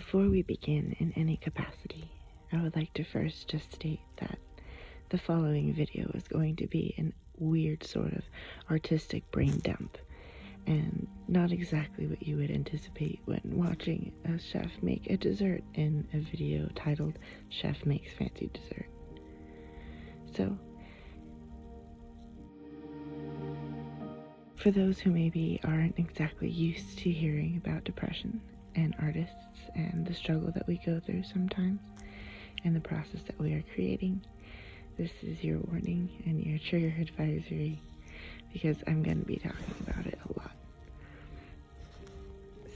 Before we begin in any capacity, I would like to first just state that the following video is going to be a weird sort of artistic brain dump, and not exactly what you would anticipate when watching a chef make a dessert in a video titled Chef Makes Fancy Dessert. So, for those who maybe aren't exactly used to hearing about depression and artists and the struggle that we go through sometimes and the process that we are creating, this is your warning and your trigger advisory, because I'm going to be talking about it a lot.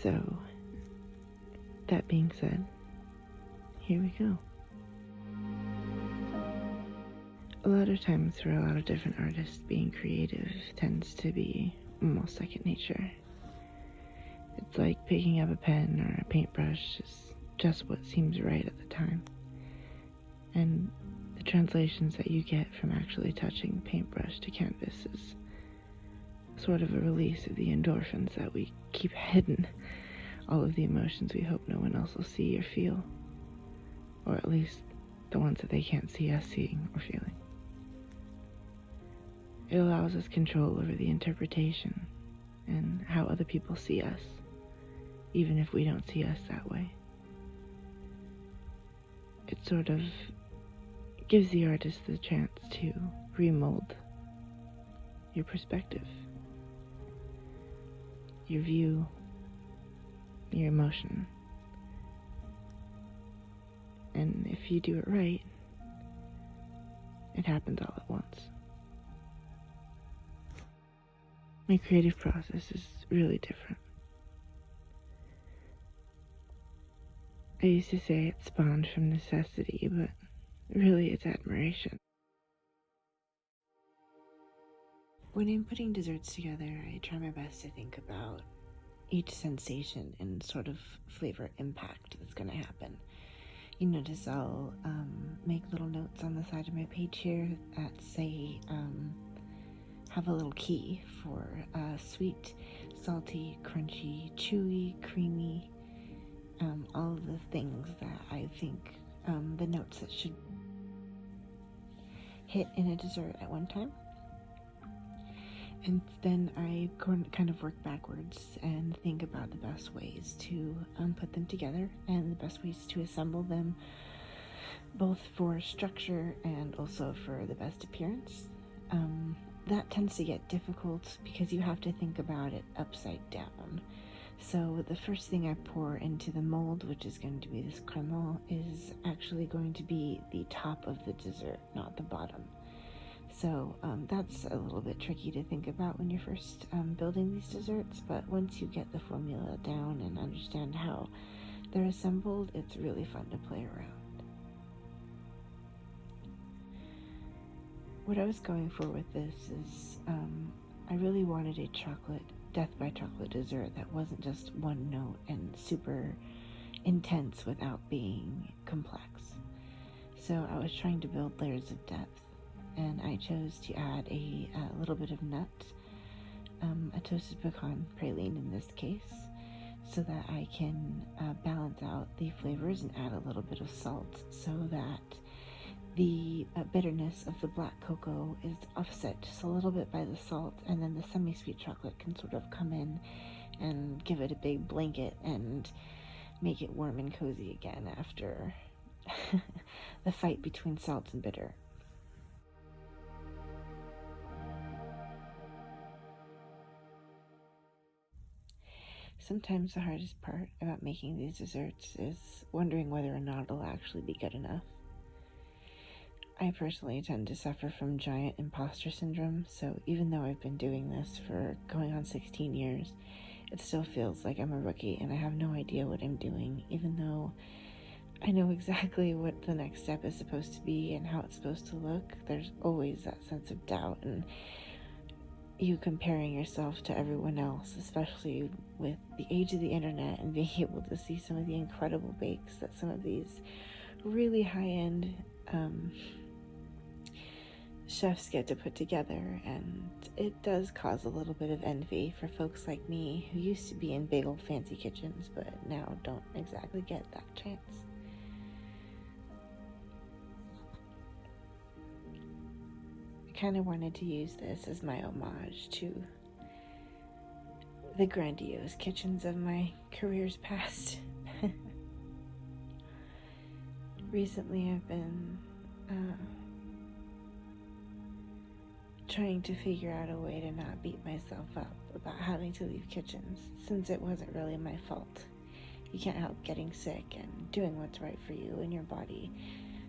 So, that being said, here we go. A lot of times for a lot of different artists, being creative tends to be almost second nature. It's like picking up a pen or a paintbrush is just what seems right at the time. And the translations that you get from actually touching paintbrush to canvas is sort of a release of the endorphins that we keep hidden, all of the emotions we hope no one else will see or feel, or at least the ones that they can't see us seeing or feeling. It allows us control over the interpretation and how other people see us, even if we don't see us that way. It sort of gives the artist the chance to remold your perspective, your view, your emotion. And if you do it right, it happens all at once. My creative process is really different. I used to say it spawned from necessity, but really it's admiration. When I'm putting desserts together, I try my best to think about each sensation and sort of flavor impact that's going to happen. You notice I'll make little notes on the side of my page here that say, have a little key for sweet, salty, crunchy, chewy, creamy, all of the things that I think the notes that should hit in a dessert at one time. And then I kind of work backwards and think about the best ways to put them together and the best ways to assemble them, both for structure and also for the best appearance. That tends to get difficult because you have to think about it upside down. So the first thing I pour into the mold, which is going to be this cremel, is actually going to be the top of the dessert, not the bottom. So that's a little bit tricky to think about when you're first building these desserts, but once you get the formula down and understand how they're assembled, it's really fun to play around. What I was going for with this is I really wanted a death by chocolate dessert that wasn't just one note and super intense without being complex. So I was trying to build layers of depth, and I chose to add a little bit of nut, a toasted pecan praline in this case, so that I can balance out the flavors and add a little bit of salt so that the bitterness of the black cocoa is offset just a little bit by the salt, and then the semi-sweet chocolate can sort of come in and give it a big blanket and make it warm and cozy again after the fight between salt and bitter. Sometimes the hardest part about making these desserts is wondering whether or not it'll actually be good enough. I personally tend to suffer from giant imposter syndrome, so even though I've been doing this for going on 16 years, it still feels like I'm a rookie and I have no idea what I'm doing, even though I know exactly what the next step is supposed to be and how it's supposed to look. There's always that sense of doubt and you comparing yourself to everyone else, especially with the age of the internet and being able to see some of the incredible bakes that some of these really high-end chefs get to put together, and it does cause a little bit of envy for folks like me who used to be in big old fancy kitchens but now don't exactly get that chance. I kind of wanted to use this as my homage to the grandiose kitchens of my career's past. Recently I've been trying to figure out a way to not beat myself up about having to leave kitchens, since it wasn't really my fault. You can't help getting sick, and doing what's right for you and your body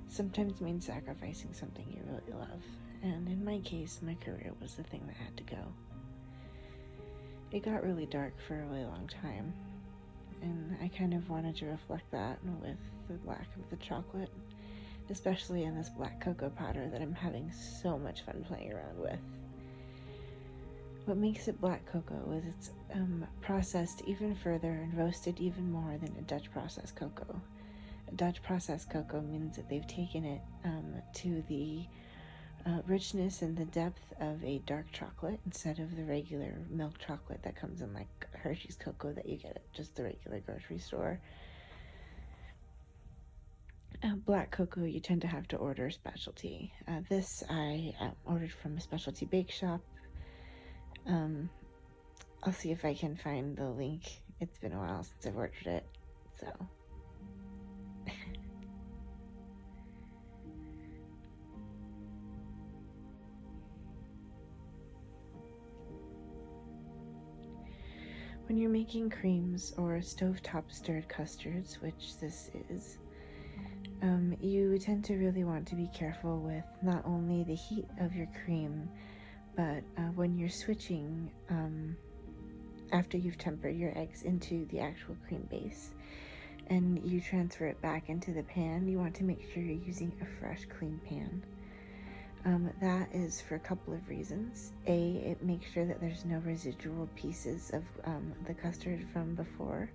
sometimes means sacrificing something you really love, and in my case, my career was the thing that had to go. It got really dark for a really long time, and I kind of wanted to reflect that with the lack of the chocolate, especially in this black cocoa powder that I'm having so much fun playing around with. What makes it black cocoa is it's processed even further and roasted even more than a Dutch processed cocoa. A Dutch processed cocoa means that they've taken it to the richness and the depth of a dark chocolate instead of the regular milk chocolate that comes in like Hershey's cocoa that you get at just the regular grocery store. Black cocoa, you tend to have to order specialty. This I ordered from a specialty bake shop. I'll see if I can find the link. It's been a while since I've ordered it, so. When you're making creams or stovetop stirred custards, which this is, you tend to really want to be careful with not only the heat of your cream, but when you're switching after you've tempered your eggs into the actual cream base and you transfer it back into the pan, you want to make sure you're using a fresh, clean pan. That is for a couple of reasons. A, it makes sure that there's no residual pieces of the custard from before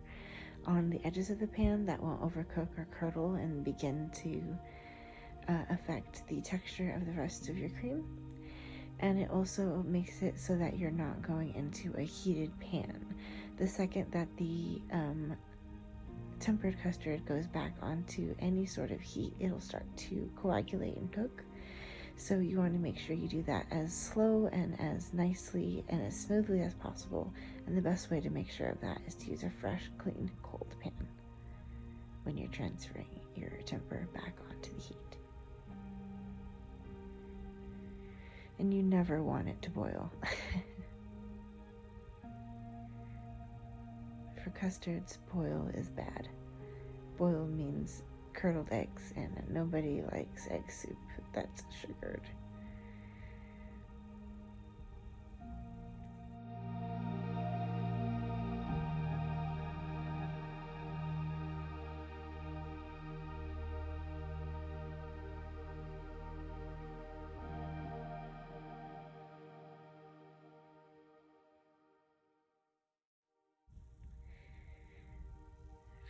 on the edges of the pan that won't overcook or curdle and begin to affect the texture of the rest of your cream. And it also makes it so that you're not going into a heated pan. The second that the tempered custard goes back onto any sort of heat, it'll start to coagulate and cook. So you want to make sure you do that as slow and as nicely and as smoothly as possible. And the best way to make sure of that is to use a fresh, clean, cold pan when you're transferring your temper back onto the heat. And you never want it to boil. For custards, boil is bad. Boil means curdled eggs, and nobody likes egg soup that's sugared.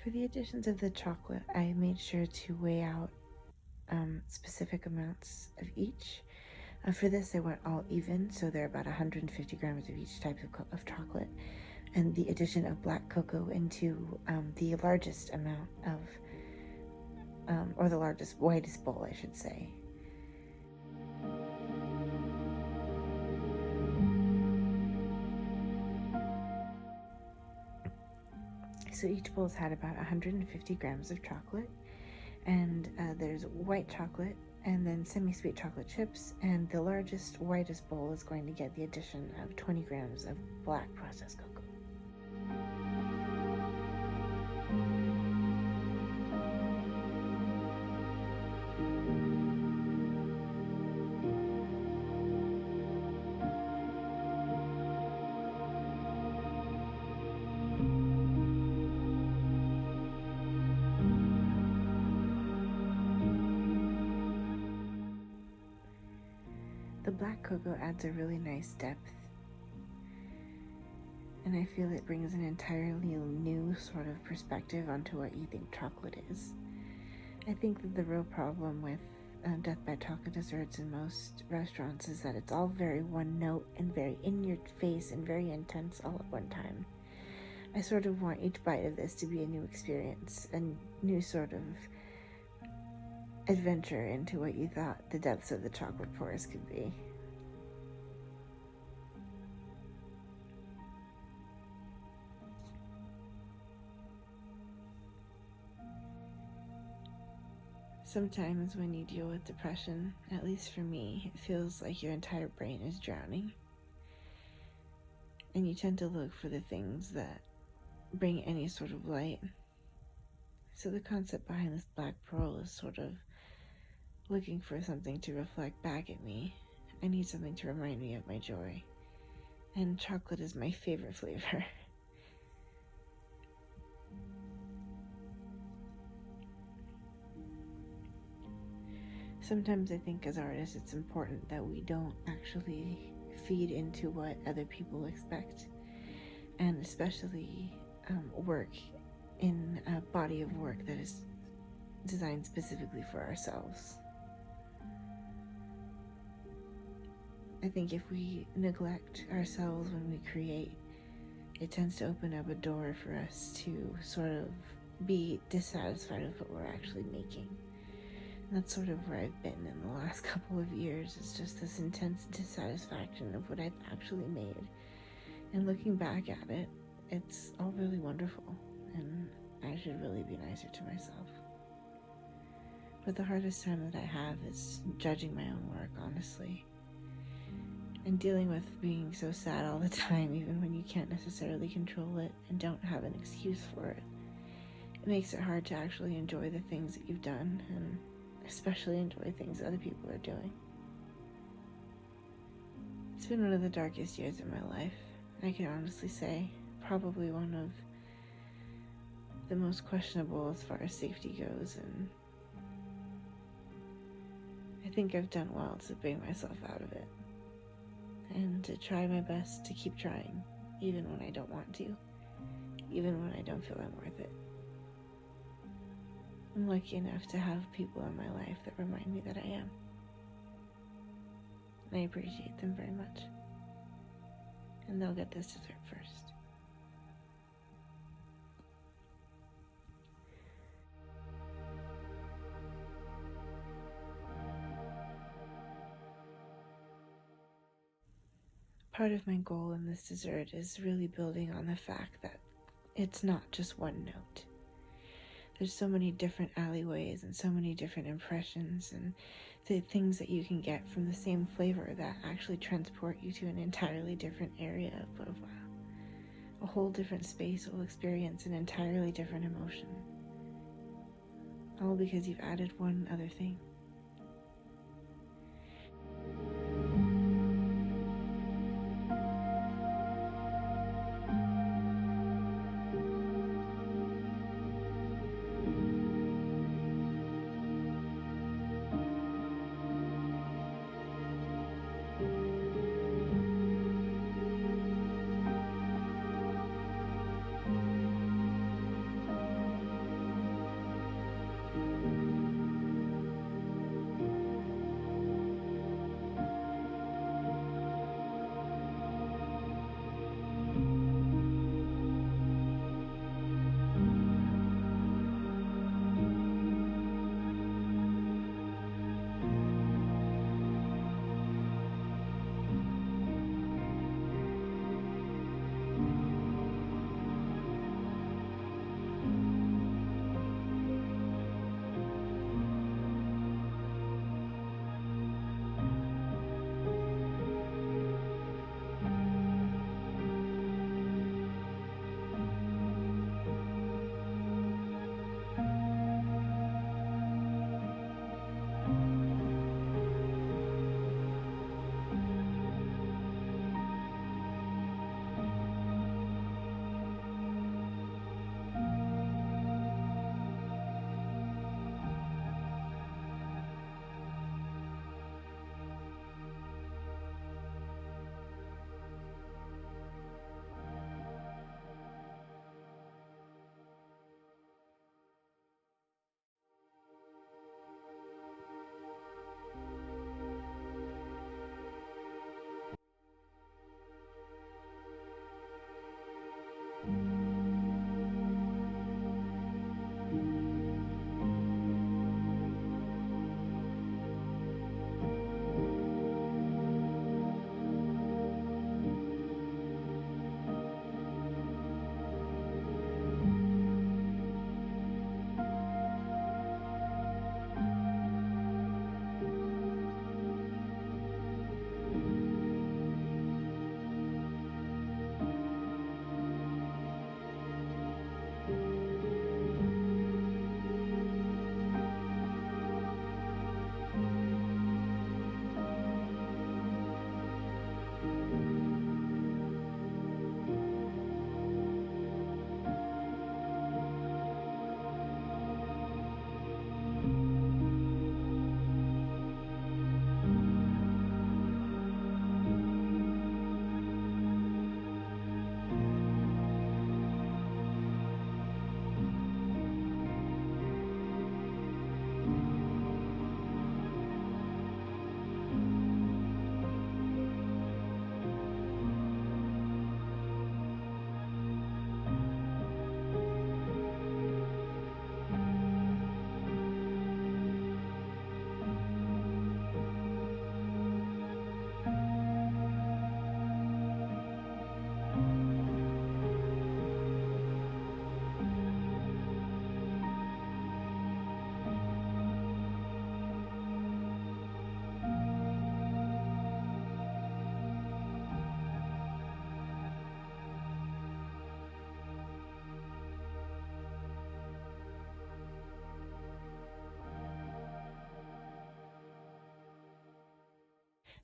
For the additions of the chocolate, I made sure to weigh out specific amounts of each. For this, I went all even, so there are about 150 grams of each type of chocolate, and the addition of black cocoa into the largest amount of, or the largest, widest bowl, I should say. So each bowl's had about 150 grams of chocolate, and there's white chocolate and then semi-sweet chocolate chips, and the largest, whitest bowl is going to get the addition of 20 grams of black processed cocoa. The black cocoa adds a really nice depth, and I feel it brings an entirely new sort of perspective onto what you think chocolate is. I think that the real problem with death by chocolate desserts in most restaurants is that it's all very one note and very in your face and very intense all at one time. I sort of want each bite of this to be a new experience, a new sort of adventure into what you thought the depths of the chocolate forest could be. Sometimes when you deal with depression, at least for me, it feels like your entire brain is drowning. And you tend to look for the things that bring any sort of light. So the concept behind this black pearl is sort of looking for something to reflect back at me. I need something to remind me of my joy. And chocolate is my favorite flavor. Sometimes I think as artists it's important that we don't actually feed into what other people expect, and especially work in a body of work that is designed specifically for ourselves. I think if we neglect ourselves when we create, it tends to open up a door for us to sort of be dissatisfied with what we're actually making. And that's sort of where I've been in the last couple of years. It's just this intense dissatisfaction of what I've actually made. And looking back at it, it's all really wonderful, and I should really be nicer to myself. But the hardest time that I have is judging my own work, honestly. And dealing with being so sad all the time, even when you can't necessarily control it and don't have an excuse for it. It makes it hard to actually enjoy the things that you've done, and especially enjoy things other people are doing. It's been one of the darkest years of my life. I can honestly say probably one of the most questionable as far as safety goes, and I think I've done well to bring myself out of it and to try my best to keep trying, even when I don't want to, even when I don't feel I'm worth it. I'm lucky enough to have people in my life that remind me that I am. And I appreciate them very much. And they'll get this dessert first. Part of my goal in this dessert is really building on the fact that it's not just one note. There's so many different alleyways and so many different impressions and the things that you can get from the same flavor that actually transport you to an entirely different area of a whole different space will experience an entirely different emotion. All because you've added one other thing.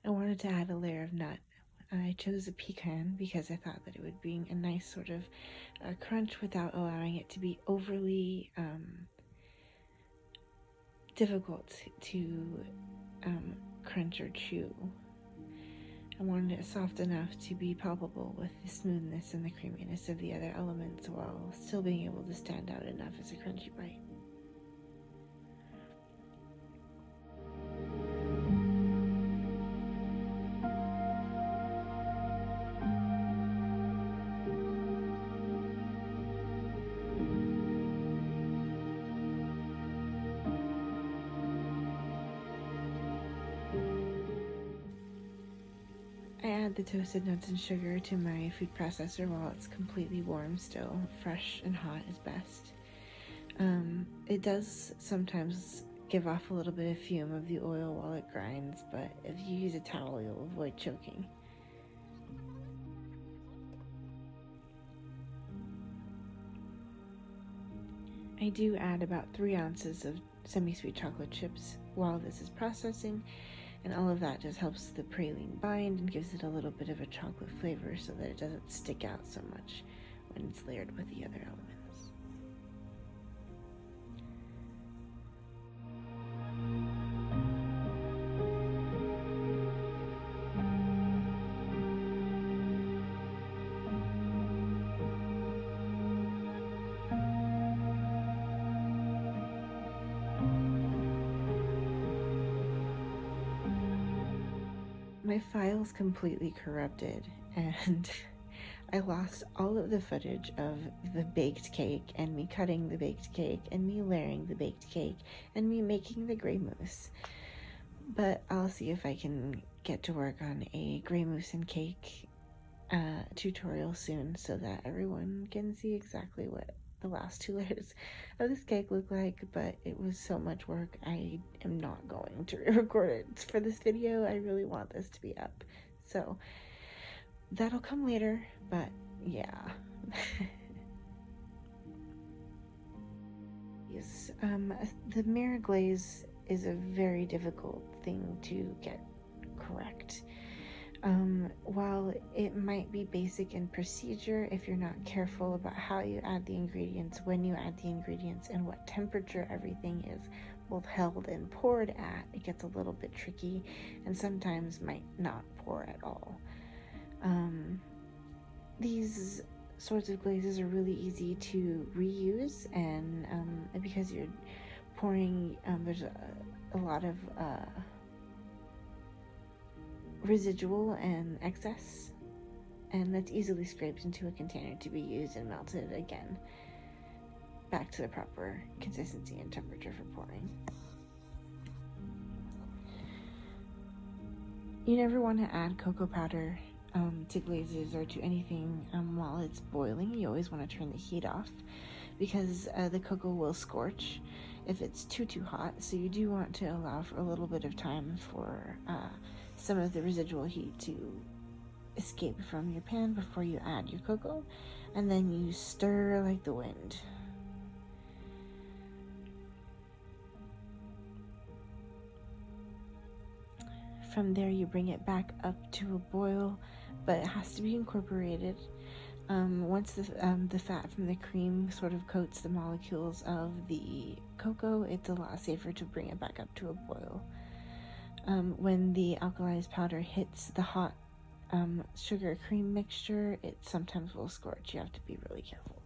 I wanted to add a layer of nut. I chose a pecan because I thought that it would bring a nice sort of crunch without allowing it to be overly difficult to crunch or chew. I wanted it soft enough to be palpable with the smoothness and the creaminess of the other elements while still being able to stand out enough as a crunchy bite. I add the toasted nuts and sugar to my food processor while it's completely warm still. Fresh and hot is best. It does sometimes give off a little bit of fume of the oil while it grinds, but if you use a towel, you'll avoid choking. I do add about 3 ounces of semi-sweet chocolate chips while this is processing, and all of that just helps the praline bind and gives it a little bit of a chocolate flavor so that it doesn't stick out so much when it's layered with the other elements. My file's completely corrupted, and I lost all of the footage of the baked cake, and me cutting the baked cake, and me layering the baked cake, and me making the gray mousse. But I'll see if I can get to work on a gray mousse and cake tutorial soon so that everyone can see exactly what the last 2 layers of this cake look like, but it was so much work. I am not going to record it for this video. I really want this to be up, so that'll come later, but yeah. Yes, the mirror glaze is a very difficult thing to get correct. While it might be basic in procedure, if you're not careful about how you add the ingredients, when you add the ingredients, and what temperature everything is both held and poured at, it gets a little bit tricky and sometimes might not pour at all. These sorts of glazes are really easy to reuse, and because you're pouring, there's a lot of residual and excess, and that's easily scraped into a container to be used and melted again back to the proper consistency and temperature for pouring. You never want to add cocoa powder to glazes or to anything while it's boiling. You always want to turn the heat off because the cocoa will scorch if it's too hot, so you do want to allow for a little bit of time for some of the residual heat to escape from your pan before you add your cocoa, and then you stir like the wind. From there you bring it back up to a boil, but it has to be incorporated. Once the fat from the cream sort of coats the molecules of the cocoa, it's a lot safer to bring it back up to a boil. When the alkalized powder hits the hot sugar cream mixture, it sometimes will scorch. You have to be really careful.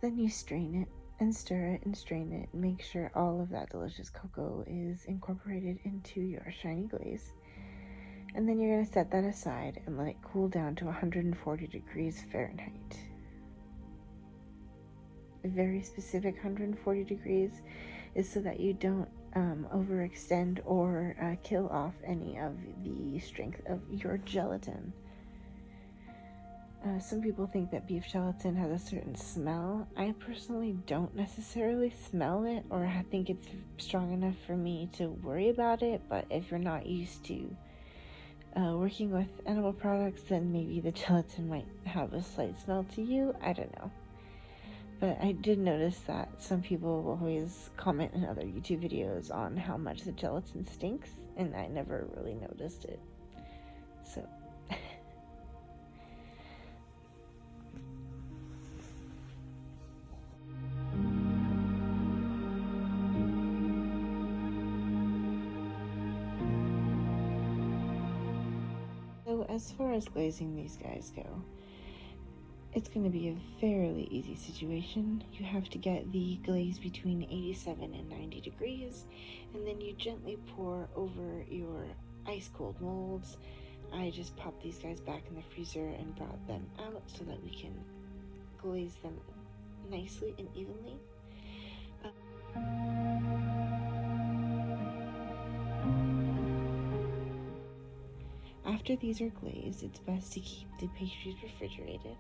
Then you strain it and stir it and strain it and make sure all of that delicious cocoa is incorporated into your shiny glaze. And then you're going to set that aside and let it cool down to 140 degrees Fahrenheit. A very specific 140 degrees is so that you don't overextend or kill off any of the strength of your gelatin. Some people think that beef gelatin has a certain smell. I personally don't necessarily smell it or think it's strong enough for me to worry about it, but if you're not used to working with animal products, then maybe the gelatin might have a slight smell to you. I don't know. But I did notice that some people will always comment in other YouTube videos on how much the gelatin stinks, and I never really noticed it. So. So as far as glazing these guys go, it's going to be a fairly easy situation. You have to get the glaze between 87 and 90 degrees, and then you gently pour over your ice cold molds. I just popped these guys back in the freezer and brought them out so that we can glaze them nicely and evenly. After these are glazed, it's best to keep the pastries refrigerated.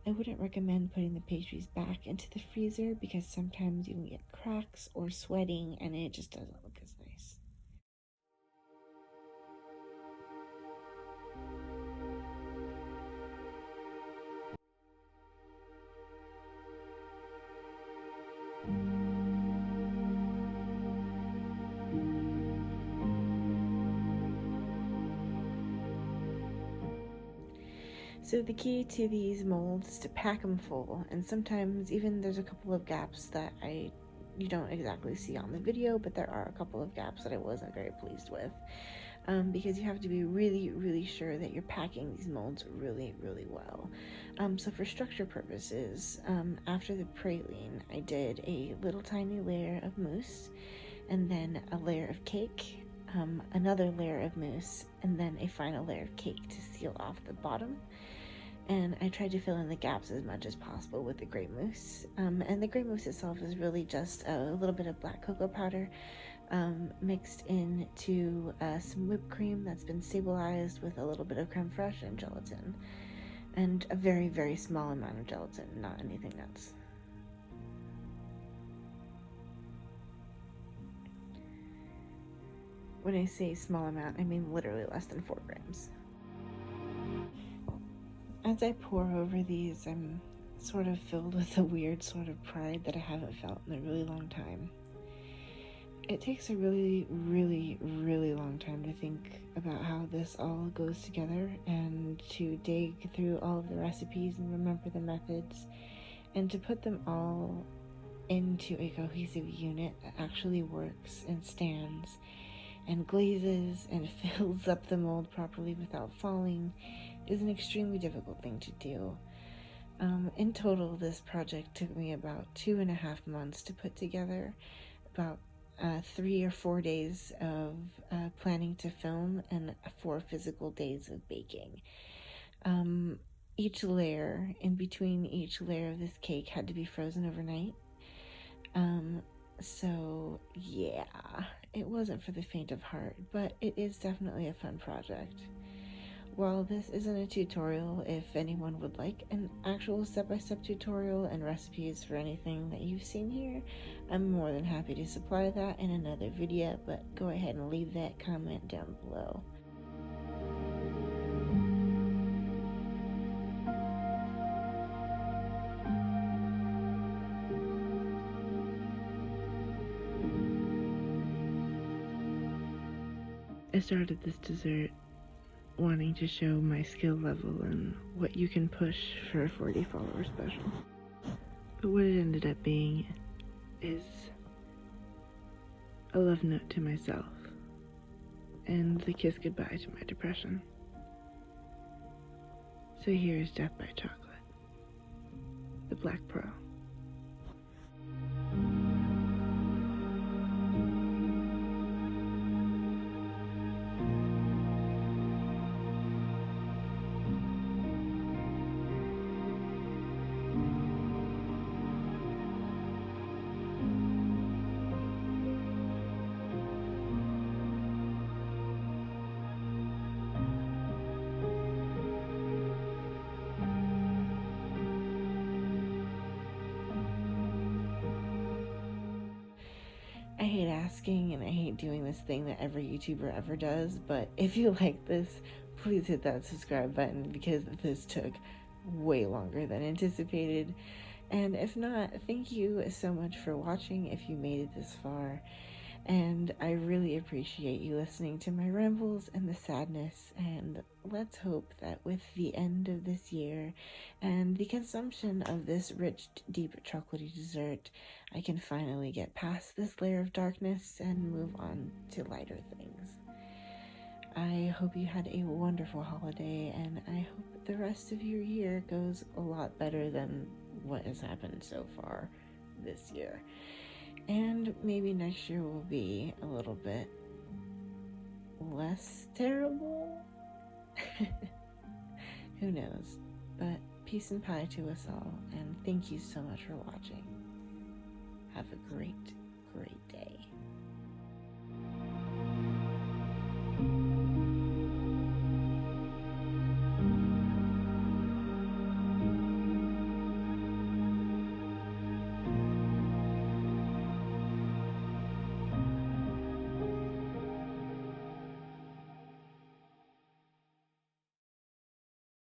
I wouldn't recommend putting the pastries back into the freezer because sometimes you can get cracks or sweating and it just doesn't look as nice. So the key to these molds is to pack them full, and sometimes even there's a couple of gaps that you don't exactly see on the video, but there are a couple of gaps that I wasn't very pleased with, because you have to be really sure that you're packing these molds really well. So for structure purposes, after the praline, I did a little tiny layer of mousse, and then a layer of cake, another layer of mousse, and then a final layer of cake to seal off the bottom. And I tried to fill in the gaps as much as possible with the gray mousse. And the gray mousse itself is really just a little bit of black cocoa powder mixed into some whipped cream that's been stabilized with a little bit of creme fraiche and gelatin. And a very small amount of gelatin, not anything nuts. When I say small amount, I mean literally less than 4 grams. As I pour over these, I'm sort of filled with a weird sort of pride that I haven't felt in a really long time. It takes a really long time to think about how this all goes together and to dig through all of the recipes and remember the methods and to put them all into a cohesive unit that actually works and stands and glazes and fills up the mold properly without falling is an extremely difficult thing to do. In total, this project took me about 2.5 months to put together, about 3 or 4 days of planning to film, and 4 physical days of baking. Each layer, in between each layer of this cake, had to be frozen overnight. So yeah, it wasn't for the faint of heart, but it is definitely a fun project. While this isn't a tutorial, if anyone would like an actual step-by-step tutorial and recipes for anything that you've seen here, I'm more than happy to supply that in another video, but go ahead and leave that comment down below. I started this dessert wanting to show my skill level and what you can push for a 40 follower special. But what it ended up being is a love note to myself and the kiss goodbye to my depression. So here's Death by Chocolate, the Black Pearl. I hate asking and I hate doing this thing that every YouTuber ever does, but if you like this, please hit that subscribe button because this took way longer than anticipated. And if not, thank you so much for watching if you made it this far. And I really appreciate you listening to my rambles and the sadness, and let's hope that with the end of this year and the consumption of this rich, deep, chocolatey dessert, I can finally get past this layer of darkness and move on to lighter things. I hope you had a wonderful holiday, and I hope the rest of your year goes a lot better than what has happened so far this year. And maybe next year will be a little bit less terrible. Who knows? But peace and pie to us all, and thank you so much for watching. Have a great, great day.